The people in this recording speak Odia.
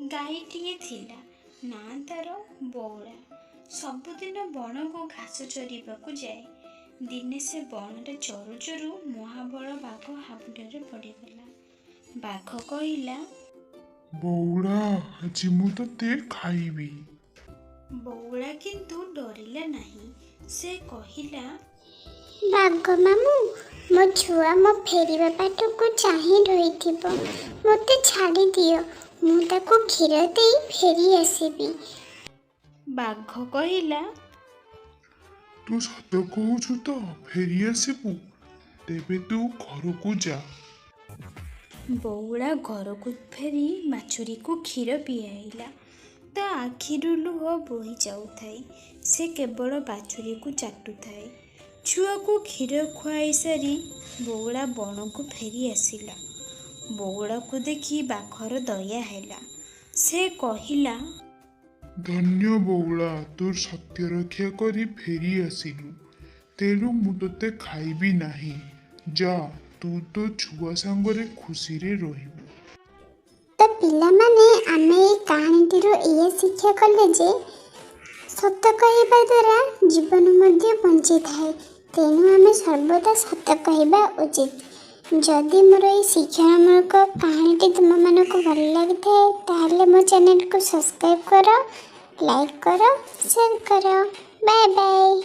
ଗାଈଟିଏ ଥିଲା, ନାଁ ତାର ବଉଳା। ସବୁଦିନ ବଣକୁ ଘାସ ଚରିବାକୁ ଯାଏ। ଦିନେ ସେ ବଣରେ ଚରୁ ଚରୁ ମହାବଳ ବାଘ ହାବୁଡ଼ରେ ପଡ଼ିଗଲା। ବାଘ କହିଲା, ବଉଳା, ଆଜି ମୁଁ ତତେ ଖାଇବି। ବଉଳା କିନ୍ତୁ ଡରିଲା ନାହିଁ। ସେ କହିଲା, ବାଘ ମାମୁଁ, ମୋ ଛୁଆ ମୋ ଫେରିବା ବାଟକୁ ଚାହିଁ ରହିଥିବ। ମୋତେ ଛାଡ଼ି ଦିଅ, ମୁଁ ତାକୁ କ୍ଷୀର ଦେଇ ଫେରି ଆସିବି। ବାଘ କହିଲା, ତୁ ସତ କହୁଛୁ ତ ଫେରି ଆସିବୁ? ତେବେ ତୁ ଘରକୁ ଯା। ବଉଳା ଘରକୁ ଫେରି ବାଛୁରୀକୁ କ୍ଷୀର ପିଆଇଲା। ତା ଆଖିରୁ ଲୁହ ବୋହି ଯାଉଥାଏ। ସେ କେବଳ ବାଛୁରୀକୁ ଚାଟୁଥାଏ। ଛୁଆକୁ କ୍ଷୀର ଖୁଆଇ ସାରି ବଉଳା ବଣକୁ ଫେରି ଆସିଲା। ବଉଳାକୁ ଦେଖି ବାଘର ଦୟା ହେଲା। ସେ କହିଲା, ଧନ୍ୟ ବଉଳା, ତୋର ସତ୍ୟ ରକ୍ଷା କରି ଫେରି ଆସିଲୁ। ତେଣୁ ମୁଁ ତତେ ଖାଇବି ନାହିଁ। ଯା, ତୁ ତୋ ଛୁଆ ସାଙ୍ଗରେ ଖୁସିରେ ରହିବୁ। ତ ପିଲାମାନେ, ଆମେ ଏଇ କାହାଣୀଟିରୁ ଏଇଆ ଶିକ୍ଷା କଲେ ଯେ ସତ କହିବା ଦ୍ୱାରା ଜୀବନ ମଧ୍ୟ ବଞ୍ଚିଥାଏ। ତେଣୁ ଆମେ ସର୍ବଦା ସତ କହିବା ଉଚିତ। ଯଦି ମୋର ଏହି ଶିକ୍ଷାମୂଳକ କାହାଣୀଟି ତୁମମାନଙ୍କୁ ଭଲ ଲାଗିଥାଏ, ତାହେଲେ ମୋ ଚ୍ୟାନେଲକୁ ସବସ୍କ୍ରାଇବ୍ କର, ଲାଇକ୍ କର, ସେୟାର କର। Bye bye.